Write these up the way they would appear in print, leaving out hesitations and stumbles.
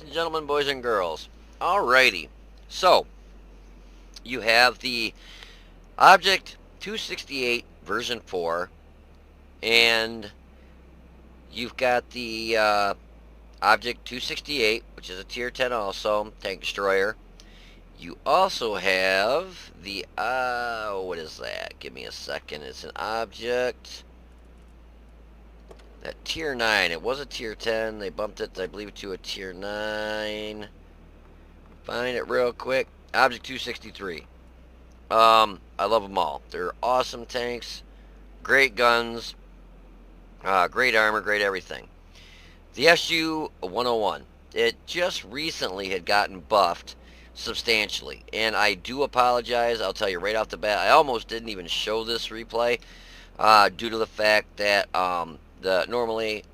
and gentlemen, boys and girls. Alrighty. So, you have the Object 268 version 4, and you've got the Object 268, which is a tier 10 also, tank destroyer. You also have the, what is that? Give me a second. It's an object. That tier 9. It was a tier 10. They bumped it, I believe, to a tier 9. Find it real quick. Object 263. I love them all. They're awesome tanks, great guns, great armor, great everything. The SU-101. It just recently had gotten buffed substantially, and I do apologize. I'll tell you right off the bat, I almost didn't even show this replay due to the fact that normally,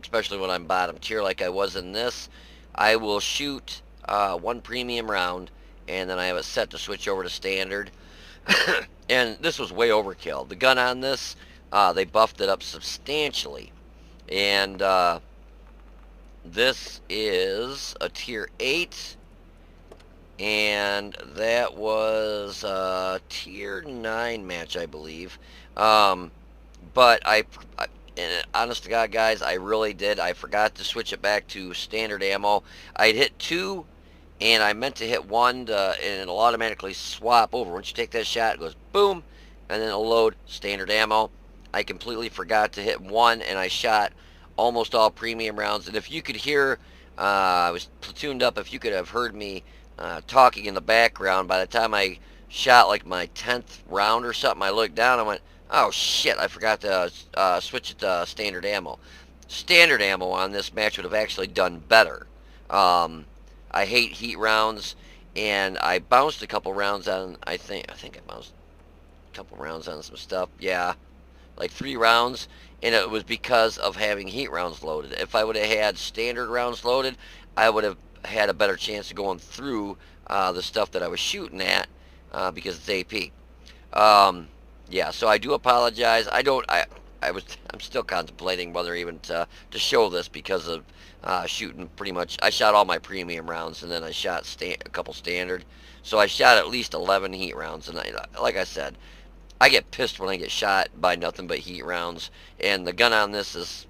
especially when I'm bottom tier like I was in this, I will shoot one premium round, and then I have it set to switch over to standard. And this was way overkill. The gun on this, they buffed it up substantially. And this is a tier 8. And that was a tier 9 match, I believe. But and honest to God, guys, I really did. I forgot to switch it back to standard ammo. I'd hit 2, and I meant to hit 1, and it'll automatically swap over. Once you take that shot, it goes boom, and then it'll load standard ammo. I completely forgot to hit 1, and I shot almost all premium rounds. And if you could hear, I was platooned up, if you could have heard me talking in the background, by the time I shot like my 10th round or something, I looked down and went, oh shit, I forgot to switch it to standard ammo. Standard ammo on this match would have actually done better. I hate heat rounds, and I bounced a couple rounds on, I think I bounced a couple rounds on some stuff. Yeah, like 3 rounds, and it was because of having heat rounds loaded. If I would have had standard rounds loaded, I would have had a better chance of going through the stuff that I was shooting at because it's AP. Yeah, so I do apologize. I'm still contemplating whether even to show this because of shooting pretty much. I shot all my premium rounds, and then I shot a couple standard. So I shot at least 11 heat rounds, and like I said, I get pissed when I get shot by nothing but heat rounds, and the gun on this is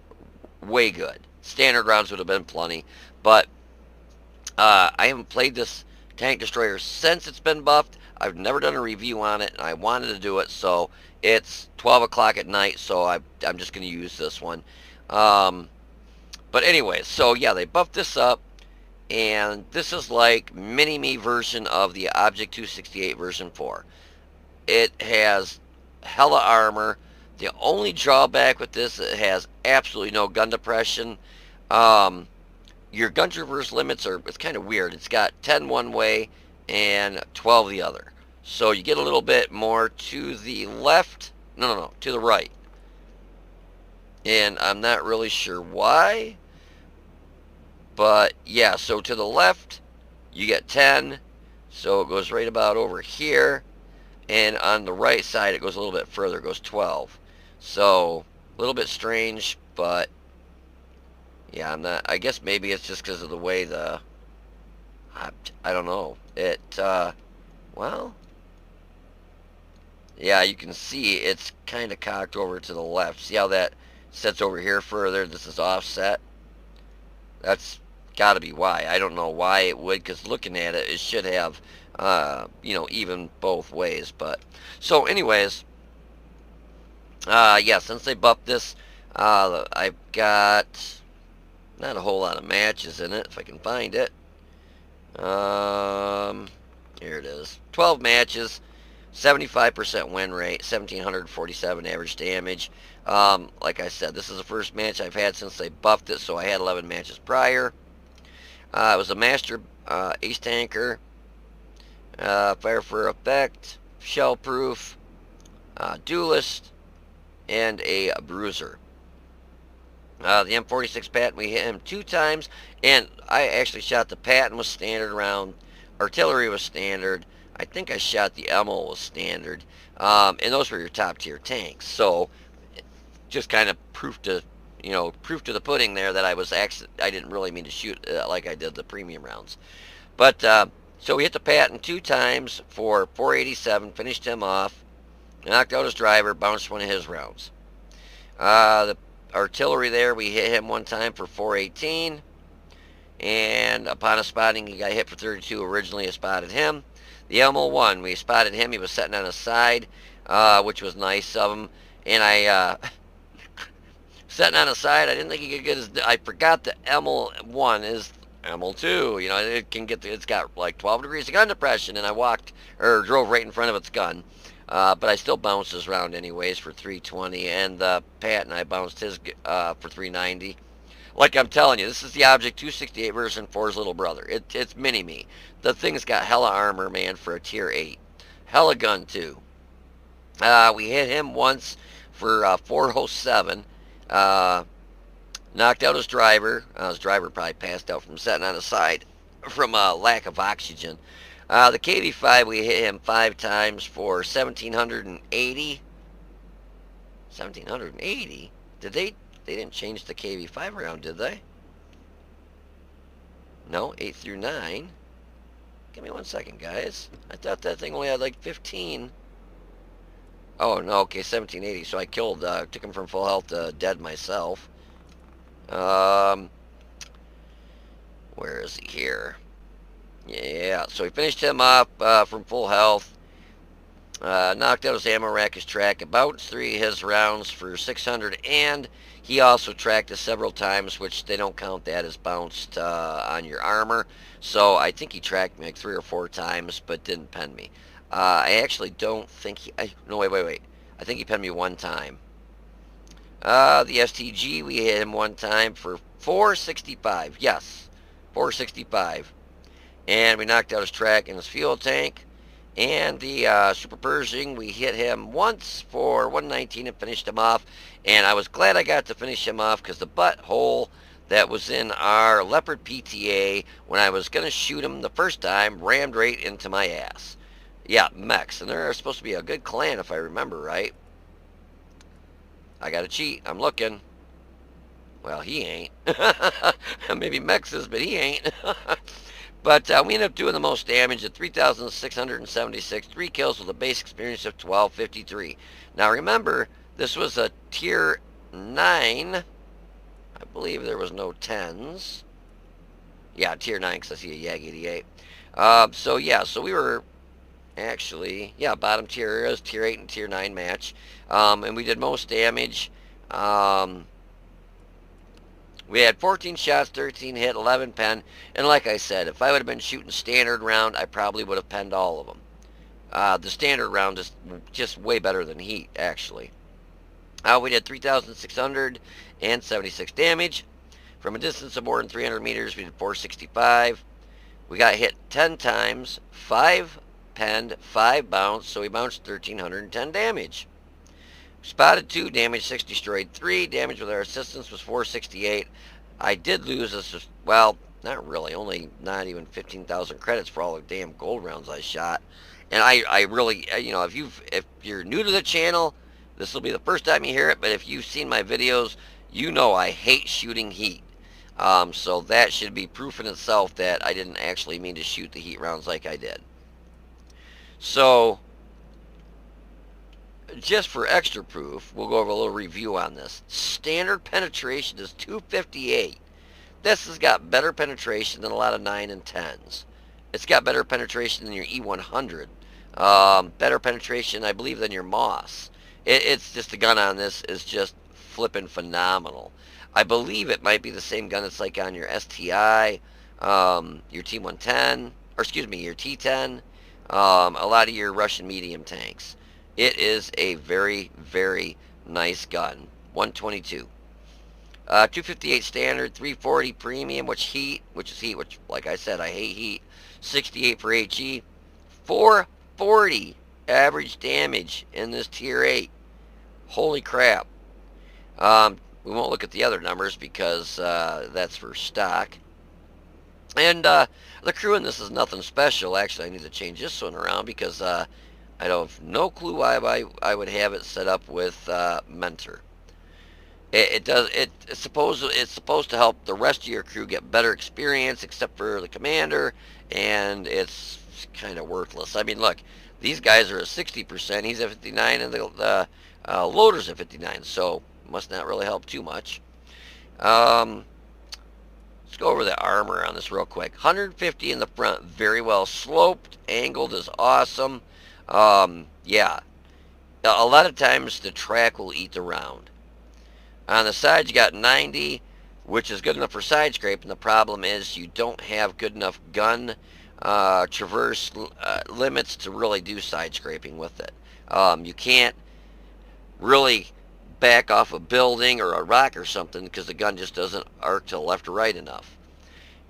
way good. Standard rounds would have been plenty, but I haven't played this tank destroyer since it's been buffed. I've never done a review on it, and I wanted to do it, so it's 12 o'clock at night, so I'm just going to use this one. But anyway, so yeah, they buffed this up, and this is like mini-me version of the Object 268 version 4. It has hella armor. The only drawback with this, it has absolutely no gun depression. Your gun traverse limits are, it's kind of weird. It's got 10 one way and 12 the other. So you get a little bit more to the left. No, to the right. And I'm not really sure why. But yeah, so to the left, you get 10. So it goes right about over here. And on the right side, it goes a little bit further. It goes 12. So a little bit strange, but yeah, I guess maybe it's just because of the way I don't know. Well, yeah, you can see it's kind of cocked over to the left. See how that sets over here further? This is offset. That's got to be why. I don't know why it would, because looking at it, it should have, even both ways. But, so anyways, yeah, since they buffed this, I've got not a whole lot of matches in it, if I can find it. Here it is. 12 matches, 75% win rate, 1,747 average damage. Like I said, this is the first match I've had since they buffed it, so I had 11 matches prior. It was a Master Ace Tanker, Fire for Effect, Shell Proof, Duelist, and a Bruiser. The M46 Patton, we hit him 2 times, and I actually shot the Patton was standard round, artillery was standard, I think I shot the Emil was standard, and those were your top tier tanks, so just kind of proof to you know, proof to the pudding there that I didn't really mean to shoot like I did the premium rounds. But so we hit the Patton 2 times for 487, finished him off, knocked out his driver, bounced one of his rounds. The artillery there, we hit him 1 time for 418, and upon a spotting, he got hit for 32. Originally, I spotted him. The Elmo 1, we spotted him. He was sitting on his side, which was nice of him. And I sitting on his side, I didn't think he could get his. I forgot the Elmo 1 is Elmo 2. You know, it can get. It's got like 12 degrees of gun depression, and I walked or drove right in front of its gun. But I still bounced his round anyways for 320, and the Patton, I bounced his for 390. Like I'm telling you, this is the Object 268 version 4's little brother. It's mini-me. The thing's got hella armor, man, for a tier 8. Hella gun, too. We hit him once for 407. Knocked out his driver. His driver probably passed out from sitting on his side from lack of oxygen. The KV-5, we hit him 5 times for 1,780. 1,780? They didn't change the KV-5 round, did they? No, 8 through 9. Give me 1 second, guys. I thought that thing only had like 15. Oh, no, okay, 1,780. So I killed, took him from full health to dead myself. Where is he here? Yeah, so we finished him off from full health. Knocked out his ammo rack, his track, about 3 of his rounds for 600, and he also tracked us several times, which they don't count that as bounced on your armor. So I think he tracked me like 3 or 4 times, but didn't pen me. I actually don't think he... no, wait. I think he penned me 1 time. The STG, we hit him 1 time for 465. Yes, 465. And we knocked out his track and his fuel tank. And the Super Pershing, we hit him once for 119 and finished him off. And I was glad I got to finish him off because the butthole that was in our Leopard PTA, when I was going to shoot him the first time, rammed right into my ass. Yeah, mechs. And they're supposed to be a good clan if I remember right. I got to cheat. I'm looking. Well, he ain't. Maybe mechs is, but he ain't. But we ended up doing the most damage at 3,676, 3 kills with a base experience of 1253. Now remember, this was a tier 9. I believe there was no 10s. Yeah, tier 9 because I see a YAG 88. So yeah, so we were actually, yeah, bottom tier is tier 8 and tier 9 match. And we did most damage. We had 14 shots, 13 hit, 11 pen, and like I said, if I would have been shooting standard round, I probably would have penned all of them. The standard round is just way better than heat, actually. We did 3,676 damage. From a distance of more than 300 meters, we did 465. We got hit 10 times, 5 penned, 5 bounced, so we bounced 1,310 damage. Spotted 2, damage 6, destroyed 3. Damage with our assistance was 468. I did lose this, well, not really, only not even 15,000 credits for all the damn gold rounds I shot. And I really, you know, if you're new to the channel, this will be the first time you hear it, but if you've seen my videos, you know I hate shooting heat. So that should be proof in itself that I didn't actually mean to shoot the heat rounds like I did. So just for extra proof, we'll go over a little review on this. Standard penetration is 258. This has got better penetration than a lot of 9 and 10s. It's got better penetration than your E100. Better penetration, I believe, than your Moss. It's just the gun on this is just flipping phenomenal. I believe it might be the same gun that's like on your STI, your T110, or excuse me, your T10, a lot of your Russian medium tanks. It is a very, very nice gun. 122. 258 standard, 340 premium, which like I said, I hate heat. 68 for HE. 440 average damage in this tier 8. Holy crap. We won't look at the other numbers because that's for stock. And the crew in this is nothing special. Actually, I need to change this one around because I have no clue why I would have it set up with Mentor. It's supposed to help the rest of your crew get better experience, except for the commander, and it's kind of worthless. I mean, look, these guys are at 60%. He's at 59, and the loader's at 59. So must not really help too much. Um, let's go over the armor on this real quick. 150 in the front, very well sloped, angled is awesome. Yeah, a lot of times the track will eat the round. On the sides, you got 90, which is good enough for side scraping. The problem is you don't have good enough gun traverse limits to really do side scraping with it. You can't really back off a building or a rock or something because the gun just doesn't arc to the left or right enough.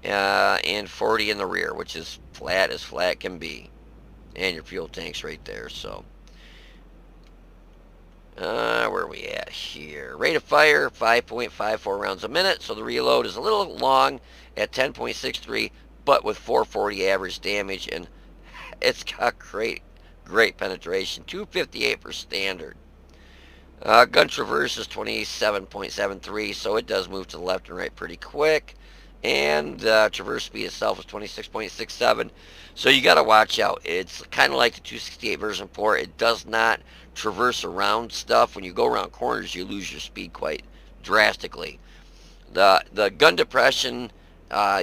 And 40 in the rear, which is flat as flat can be. And your fuel tank's right there, so. Where are we at here? Rate of fire, 5.54 rounds a minute, so the reload is a little long at 10.63, but with 440 average damage, and it's got great penetration, 258 for standard. Gun traverse is 27.73, so it does move to the left and right pretty quick. And traverse speed itself is 26.67, so you got to watch out. It's kind of like the 268 version 4. It does not traverse around stuff. When you go around corners, you lose your speed quite drastically. The gun depression,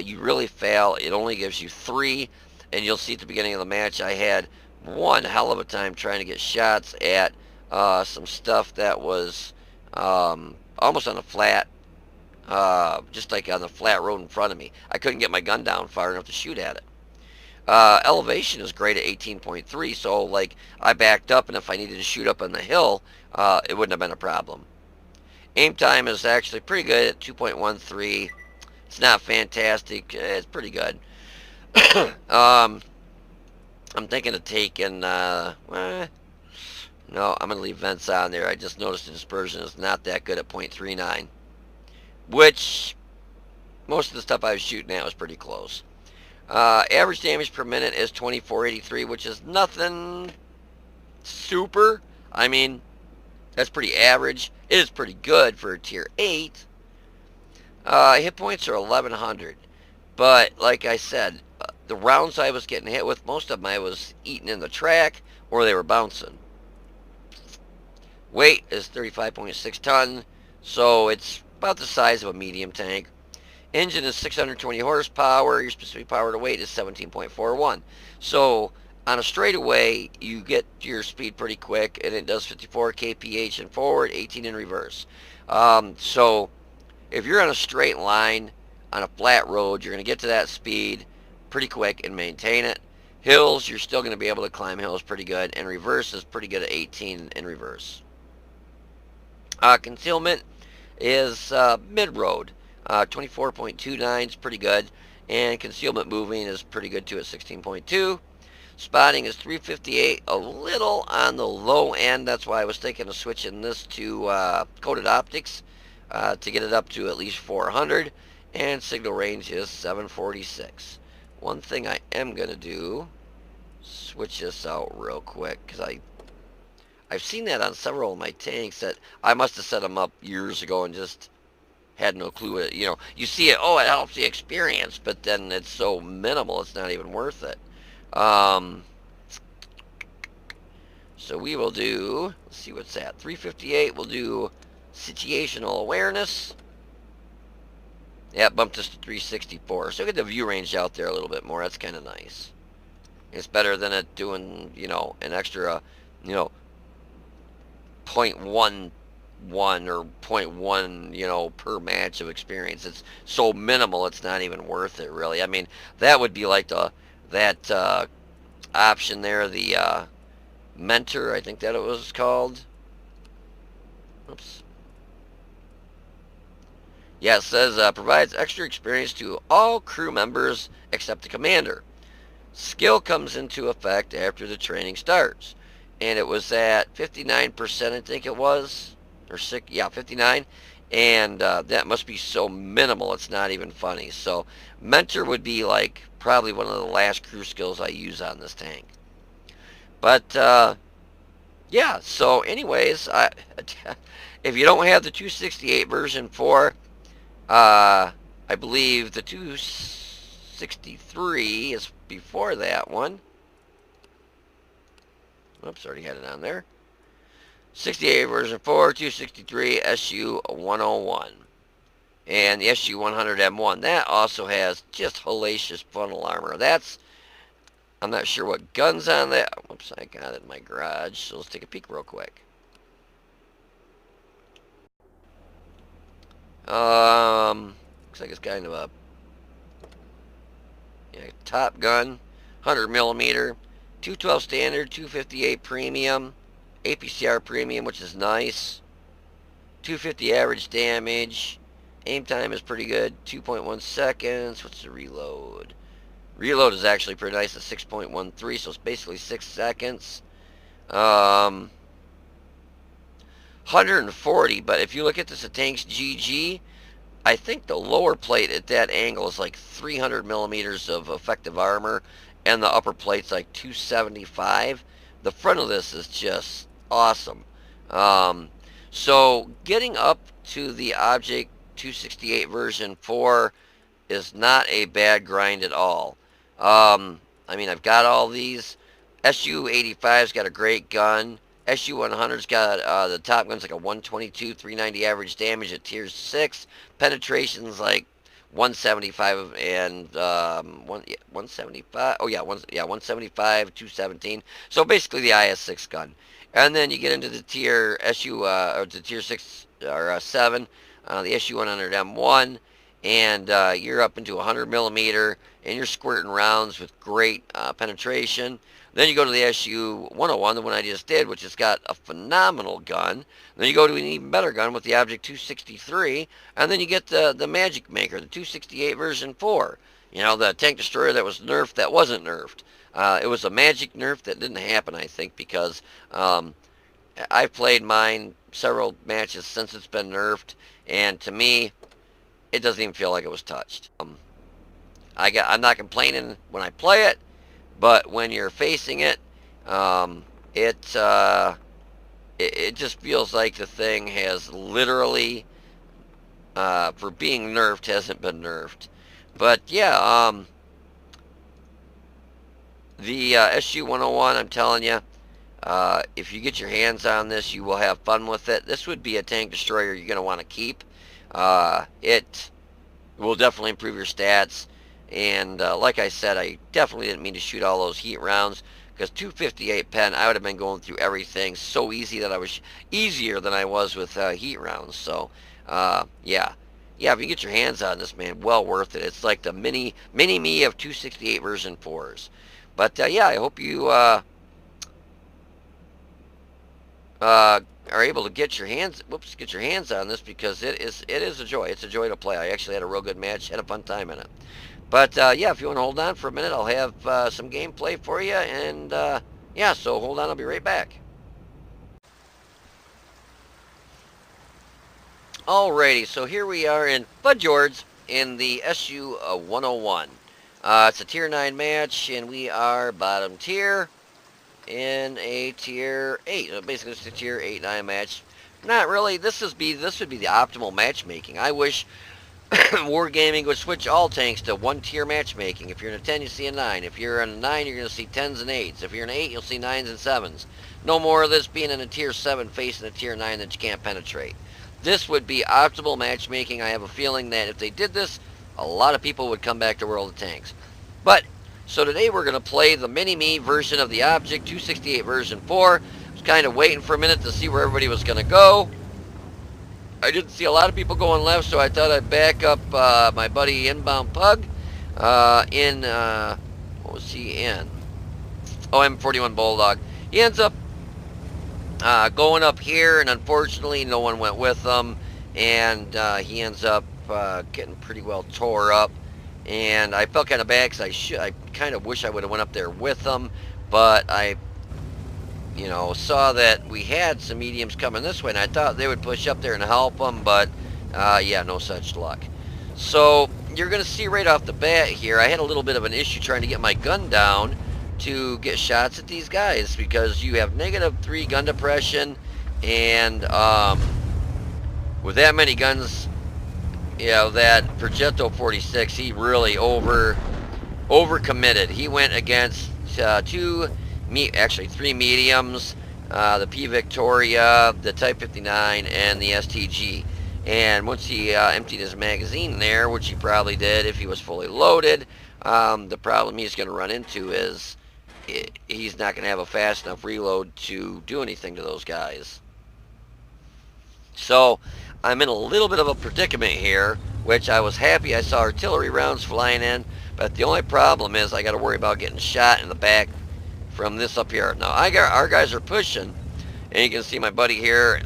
you really fail. It only gives you 3, and you'll see at the beginning of the match I had one hell of a time trying to get shots at some stuff that was almost on a flat, just like on the flat road in front of me. I couldn't get my gun down far enough to shoot at it. Elevation is great at 18.3, so like I backed up, and if I needed to shoot up on the hill, it wouldn't have been a problem. Aim time is actually pretty good at 2.13. It's not fantastic. It's pretty good. I'm thinking of taking, no, I'm going to leave vents on there. I just noticed the dispersion is not that good at 0.39, which most of the stuff I was shooting at was pretty close. Average damage per minute is 2483, which is nothing super. I mean, that's pretty average. It is pretty good for a tier 8. Hit points are 1100. But, like I said, the rounds I was getting hit with, most of them I was eating in the track, or they were bouncing. Weight is 35.6 ton, so it's about the size of a medium tank. Engine is 620 horsepower. Your specific power to weight is 17.41. So on a straightaway, you get your speed pretty quick, and it does 54 kph in forward, 18 in reverse. So if you're on a straight line on a flat road, you're going to get to that speed pretty quick and maintain it. Hills, you're still going to be able to climb hills pretty good, and reverse is pretty good at 18 in reverse. Concealment is mid-road. 24.29 is pretty good, and concealment moving is pretty good too at 16.2. Spotting is 358, a little on the low end. That's why I was thinking of switching this to coated optics to get it up to at least 400, and signal range is 746. One thing I am going to do, switch this out real quick, because I've seen that on several of my tanks that I must have set them up years ago and just had no clue. You know, you see it, oh, it helps the experience, but then it's so minimal, it's not even worth it. So we will do, let's see what's that, 358, we'll do situational awareness. Yeah, bumped this to 364, so get the view range out there a little bit more. That's kind of nice. It's better than it doing, you know, an extra, you know, 0.11 or 0.1, you know, per match of experience. It's so minimal, it's not even worth it, really. I mean, that would be like that option there, the mentor, I think that it was called. Oops. Yeah, it says provides extra experience to all crew members except the commander. Skill comes into effect after the training starts, and it was at 59%, I think it was, or 59, and that must be so minimal it's not even funny. So mentor would be like probably one of the last crew skills I use on this tank. But yeah, so anyways, If you don't have the 268 version 4, I believe the 263 is before that one. Oops, already had it on there. 68 version 4, 263 SU-101. And the SU-100M1, that also has just hellacious funnel armor. I'm not sure what gun's on that. Whoops, I got it in my garage, so let's take a peek real quick. Looks like it's kind of a Top Gun, 100 millimeter, 212 standard, 258 premium, APCR premium, which is nice. 250 average damage. Aim time is pretty good, 2.1 seconds. What's the reload? Reload is actually pretty nice at 6.13, so it's basically 6 seconds. 140, but if you look at this at Tanks GG, I think the lower plate at that angle is like 300 millimeters of effective armor, and the upper plate's like 275. The front of this is just awesome. So getting up to the Object 268 version 4 is not a bad grind at all. I mean, I've got all these. SU-85's got a great gun. SU-100's got, the Top Gun's like a 122, 390 average damage at tier 6. Penetration's like 175 and 175. Oh yeah, 175, 217. So basically the IS-6 gun. And then you get into the tier SU or the tier 6 or 7, the SU-100M1, and you're up into 100 millimeter, and you're squirting rounds with great penetration. Then you go to the SU-101, the one I just did, which has got a phenomenal gun. Then you go to an even better gun with the Object 263, and then you get the Magic Maker, the 268 version 4. You know, the tank destroyer that was nerfed that wasn't nerfed. It was a magic nerf that didn't happen, I think, because I've played mine several matches since it's been nerfed, and to me, it doesn't even feel like it was touched. I'm not complaining when I play it, but when you're facing it, it just feels like the thing has literally, for being nerfed, hasn't been nerfed. But yeah, the SU-101, I'm telling you, if you get your hands on this, you will have fun with it. This would be a tank destroyer you're going to want to keep. It will definitely improve your stats. And like I said, I definitely didn't mean to shoot all those heat rounds, because 258 pen, I would have been going through everything so easy that I was easier than I was with heat rounds. So yeah, if you get your hands on this, man, well worth it. It's like the mini me of 268 version 4s. But yeah, I hope you are able to get your hands on this, because it is a joy. It's a joy to play. I actually had a real good match, had a fun time in it. But yeah, if you want to hold on for a minute, I'll have some gameplay for you, and yeah, so hold on, I'll be right back. Alrighty, so here we are in Fudgeords in the SU-101. It's a tier 9 match, and we are bottom tier in a tier 8. Basically, it's a tier 8-9 match. Not really. This would be the optimal matchmaking. I wish Wargaming would switch all tanks to one-tier matchmaking. If you're in a 10, you see a 9. If you're in a 9, you're going to see 10s and 8s. If you're in an 8, you'll see 9s and 7s. No more of this being in a tier 7 facing a tier 9 that you can't penetrate. This would be optimal matchmaking. I have a feeling that if they did this, a lot of people would come back to World of Tanks. But, so today we're going to play the Mini-Me version of the Object 268 version 4. I was kind of waiting for a minute to see where everybody was going to go. I didn't see a lot of people going left, so I thought I'd back up my buddy Inbound Pug what was he in? Oh, M41 Bulldog. He ends up going up here, and unfortunately no one went with him, and he ends up getting pretty well tore up. And I felt kind of bad, because I kind of wish I would have went up there with him, but I saw that we had some mediums coming this way, and I thought they would push up there and help them, but yeah, no such luck. So you're going to see right off the bat here, I had a little bit of an issue trying to get my gun down to get shots at these guys, because you have -3 gun depression, and with that many guns, you know, that Progetto 46, he really overcommitted. He went against actually three mediums, the P Victoria, the Type 59, and the STG. And once he emptied his magazine there, which he probably did if he was fully loaded, the problem he's going to run into is he's not going to have a fast enough reload to do anything to those guys. So I'm in a little bit of a predicament here, which I was happy I saw artillery rounds flying in, but the only problem is I got to worry about getting shot in the back from this up here. Now our guys are pushing, and you can see my buddy here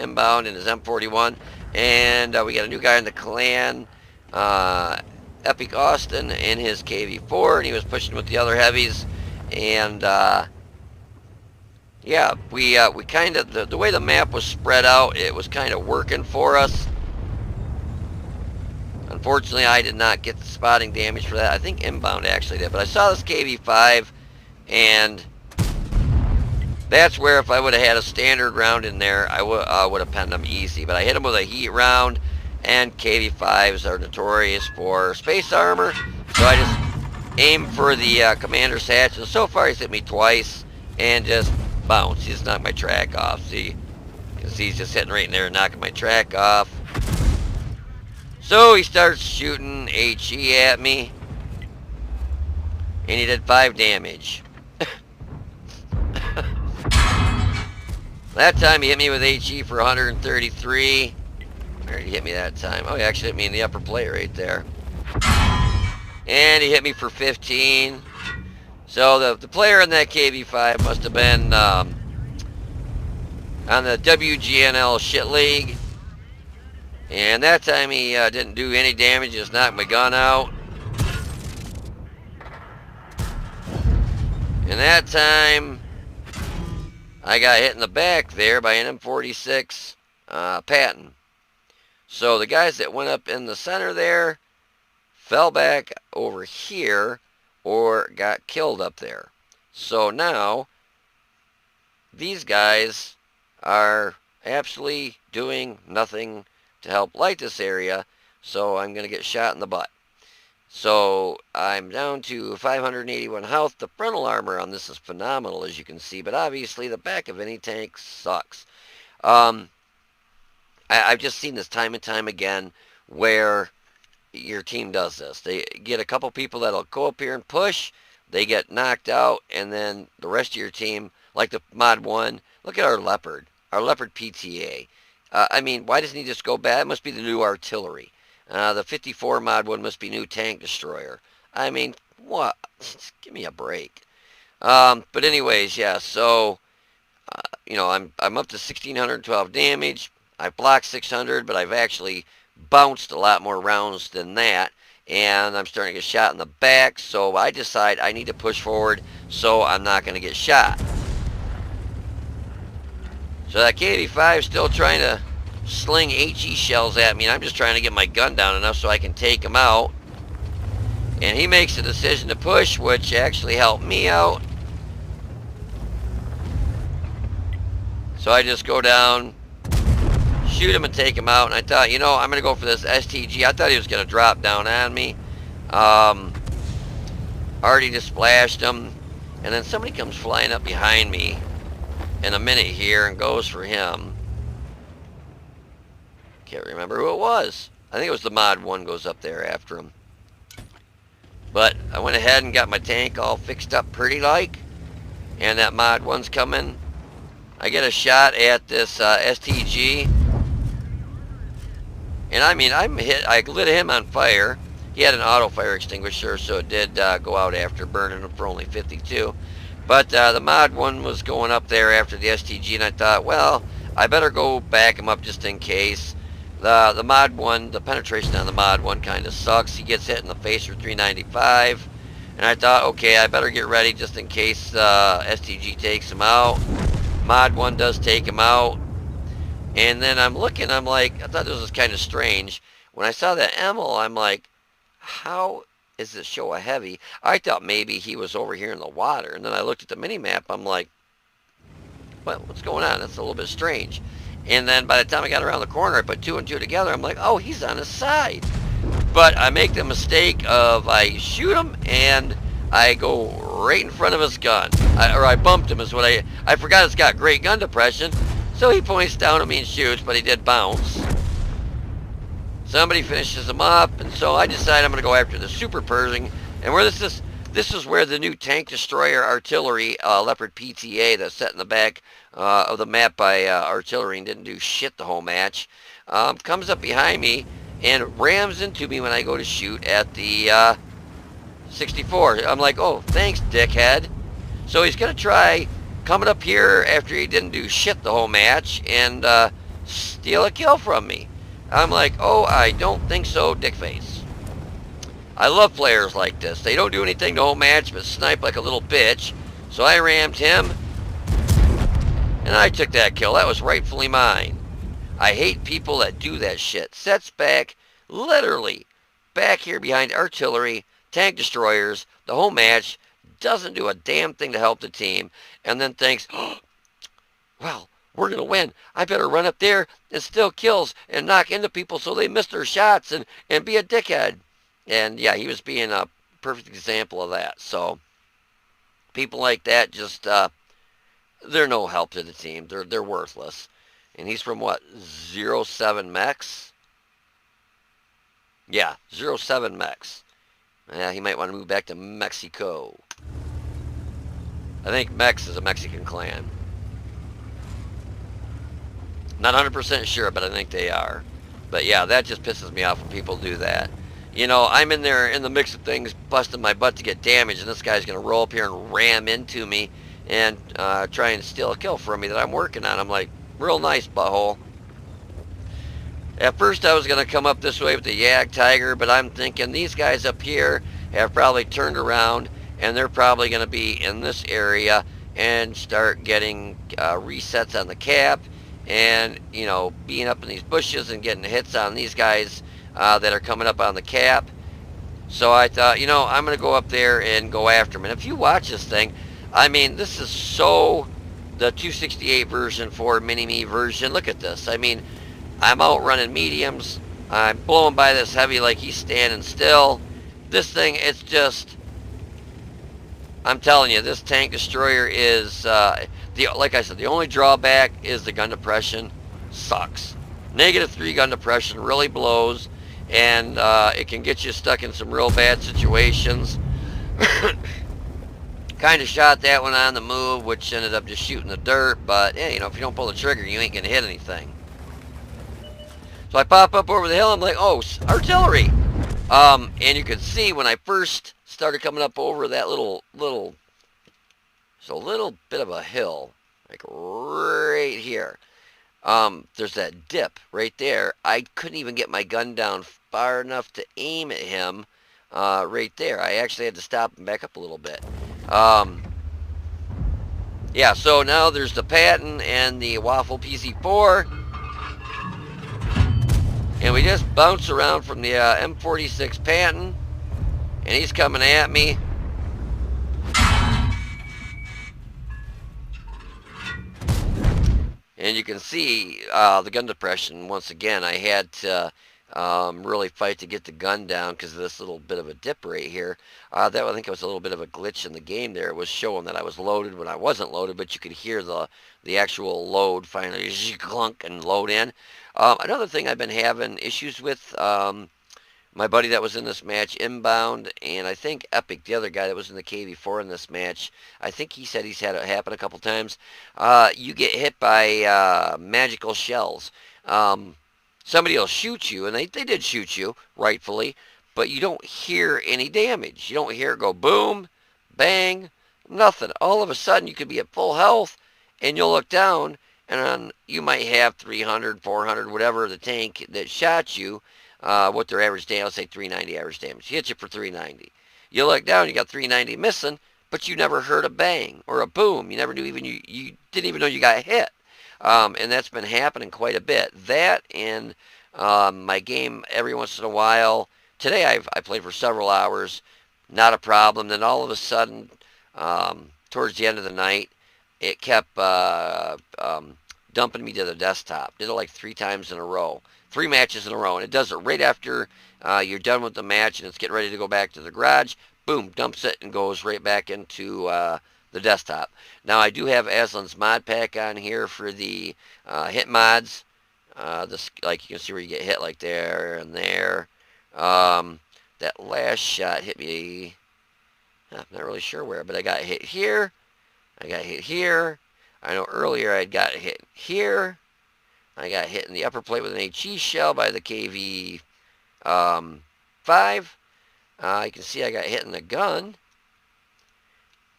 inbound in his M41, and we got a new guy in the clan, Epic Austin, in his KV4, and he was pushing with the other heavies, and yeah, we kind of, the way the map was spread out, it was kind of working for us. Unfortunately, I did not get the spotting damage for that. I think inbound actually did, but I saw this KV5, and that's where if I would have had a standard round in there, I would have penned them easy. But I hit him with a heat round, and KV5s are notorious for space armor, so I just aimed for the commander's hatch, and so far he's hit me twice, and just bounce. He just knocked my track off. See, you can see he's just hitting right in there and knocking my track off. So he starts shooting HE at me, and he did 5 damage. That time he hit me with HE for 133. Where did he hit me that time? Oh, he actually hit me in the upper plate right there. And he hit me for 15. So the player in that KV5 must have been on the WGNL shit league. And that time he didn't do any damage, just knocked my gun out. And that time I got hit in the back there by an M46 Patton. So the guys that went up in the center there fell back over here or got killed up there. So now these guys are absolutely doing nothing to help light this area, so I'm going to get shot in the butt. So I'm down to 581 health. The frontal armor on this is phenomenal, as you can see, but obviously the back of any tank sucks. I've just seen this time and time again where your team does this. They get a couple people that'll go up here and push, they get knocked out, and then the rest of your team, like the Mod 1, look at our Leopard PTA. I mean, why doesn't he just go bad? It must be the new artillery. The 54 Mod 1 must be new tank destroyer. I mean, what? Just give me a break. But anyways, yeah, so, you know, I'm up to 1,612 damage. I blocked 600, but I've actually bounced a lot more rounds than that, and I'm starting to get shot in the back, so I decide I need to push forward so I'm not going to get shot. So that KV5 is still trying to sling HE shells at me, and I'm just trying to get my gun down enough so I can take him out. And he makes a decision to push, which actually helped me out. So I just go down, shoot him and take him out, and I thought, you know, I'm going to go for this STG. I thought he was going to drop down on me. Already just splashed him, and then somebody comes flying up behind me in a minute here and goes for him. Can't remember who it was. I think it was the Mod 1 goes up there after him. But I went ahead and got my tank all fixed up pretty like, and that Mod 1's coming. I get a shot at this STG, and I mean, I lit him on fire. He had an auto fire extinguisher, so it did go out after burning him for only 52. But the Mod 1 was going up there after the STG, and I thought, well, I better go back him up just in case. The Mod 1, the penetration on the Mod 1 kind of sucks. He gets hit in the face for 395. And I thought, okay, I better get ready just in case STG takes him out. Mod 1 does take him out. And then I'm looking, I'm like, I thought this was kind of strange. When I saw that Emil, I'm like, how is this show a heavy? I thought maybe he was over here in the water. And then I looked at the mini-map, I'm like, what's going on? That's a little bit strange. And then by the time I got around the corner, I put two and two together. I'm like, oh, he's on his side. But I make the mistake of I shoot him and I go right in front of his gun. Or I bumped him is what I forgot it's got great gun depression. So he points down at me and shoots, but he did bounce. Somebody finishes him up, and so I decide I'm going to go after the Super Pershing. And where this is where the new tank destroyer artillery, Leopard PTA that's set in the back of the map by artillery and didn't do shit the whole match, comes up behind me and rams into me when I go to shoot at the 64. I'm like, oh, thanks, dickhead. So he's going to try coming up here after he didn't do shit the whole match and steal a kill from me. I'm like, oh, I don't think so, dickface. I love players like this. They don't do anything the whole match but snipe like a little bitch. So I rammed him, and I took that kill. That was rightfully mine. I hate people that do that shit. Sets back, literally, back here behind artillery, tank destroyers, the whole match, doesn't do a damn thing to help the team, and then thinks, oh, well, we're going to win. I better run up there and steal kills and knock into people so they miss their shots and be a dickhead. And yeah, he was being a perfect example of that. So people like that just, they're no help to the team. They're worthless. And he's from what, 07 Mex? Yeah, 07 Mex. Yeah, he might want to move back to Mexico. I think Mex is a Mexican clan. Not 100% sure, but I think they are. But yeah, that just pisses me off when people do that. You know, I'm in there in the mix of things, busting my butt to get damage, and this guy's going to roll up here and ram into me and try and steal a kill from me that I'm working on. I'm like, real nice, butthole. At first I was going to come up this way with the Yag Tiger, but I'm thinking these guys up here have probably turned around, and they're probably going to be in this area and start getting resets on the cap and, you know, being up in these bushes and getting hits on these guys that are coming up on the cap. So I thought, you know, I'm going to go up there and go after them. And if you watch this thing, I mean, this is so the 268 version for Mini-Me version. Look at this. I mean, I'm out running mediums. I'm blowing by this heavy like he's standing still. This thing, it's just, I'm telling you, this tank destroyer is, like I said, the only drawback is the gun depression. Sucks. -3 gun depression really blows, and it can get you stuck in some real bad situations. Kind of shot that one on the move, which ended up just shooting the dirt, but yeah, you know, if you don't pull the trigger, you ain't gonna hit anything. So I pop up over the hill, I'm like, oh, artillery! And you could see when I first started coming up over that it's a little bit of a hill, like right here. There's that dip right there. I couldn't even get my gun down far enough to aim at him right there. I actually had to stop and back up a little bit. Yeah, so now there's the Patton and the Waffle PC4. And we just bounce around from the M46 Patton. And he's coming at me. And you can see the gun depression. Once again, I had to really fight to get the gun down because of this little bit of a dip right here. I think it was a little bit of a glitch in the game there. It was showing that I was loaded when I wasn't loaded, but you could hear the actual load finally clunk and load in. Another thing I've been having issues with, my buddy that was in this match, Inbound, and I think Epic, the other guy that was in the KV4 in this match, I think he said he's had it happen a couple times. You get hit by magical shells. Somebody will shoot you, and they did shoot you, rightfully, but you don't hear any damage. You don't hear it go boom, bang, nothing. All of a sudden, you could be at full health, and you'll look down, and you might have 300, 400, whatever the tank that shot you, what their average damage, let's say 390 average damage. He hits you for 390. You look down, you got 390 missing, but you never heard a bang or a boom. You never knew even you didn't even know you got hit. And that's been happening quite a bit. That and my game every once in a while. Today I played for several hours, not a problem. Then all of a sudden, towards the end of the night, it kept dumping me to the desktop. Did it like 3 times in a row. 3 matches in a row. And it does it right after you're done with the match and it's getting ready to go back to the garage. Boom, dumps it and goes right back into the desktop. Now I do have Aslan's mod pack on here for the hit mods. This, like, you can see where you get hit like there and there. That last shot hit me, I'm not really sure where, but I got hit here. I got hit here. I know earlier I got hit here. I got hit in the upper plate with an HE shell by the KV 5. You can see I got hit in the gun.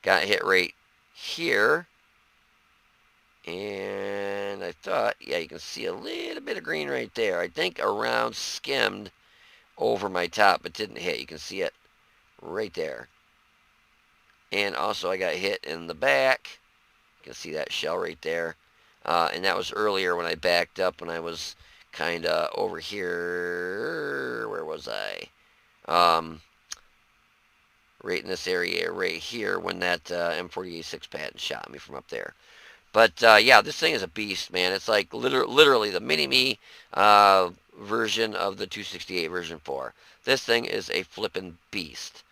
Got hit right here. And I thought, yeah, you can see a little bit of green right there. I think a round skimmed over my top, but didn't hit. You can see it right there. And also I got hit in the back. You can see that shell right there. And that was earlier when I backed up when I was kind of over here. Where was I? Right in this area right here when that M48 6-pad shot me from up there. But yeah, this thing is a beast, man. It's like literally the mini-me version of the 268 version 4. This thing is a flippin' beast.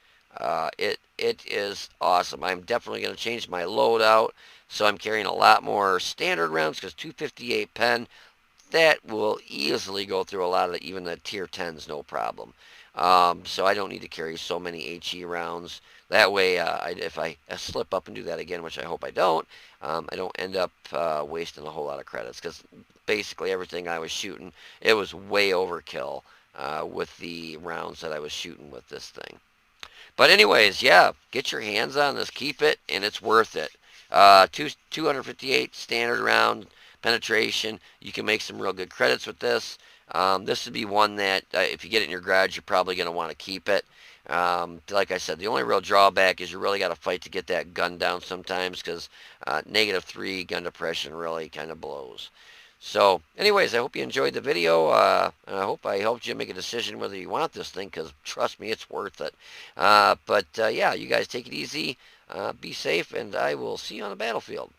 It is awesome. I'm definitely going to change my loadout, so I'm carrying a lot more standard rounds because 258 pen, that will easily go through a lot of even the tier 10s, no problem. So I don't need to carry so many HE rounds. That way, if I slip up and do that again, which I hope I don't end up wasting a whole lot of credits, because basically everything I was shooting, it was way overkill with the rounds that I was shooting with this thing. But anyways, yeah, get your hands on this, keep it, and it's worth it. 258 standard round penetration. You can make some real good credits with this. This would be one that if you get it in your garage, you're probably going to want to keep it. Like I said, the only real drawback is you really got to fight to get that gun down sometimes, because -3 gun depression really kind of blows. So anyways, I hope you enjoyed the video. And I hope I helped you make a decision whether you want this thing, because trust me, it's worth it. But yeah, you guys take it easy, be safe, and I will see you on the battlefield.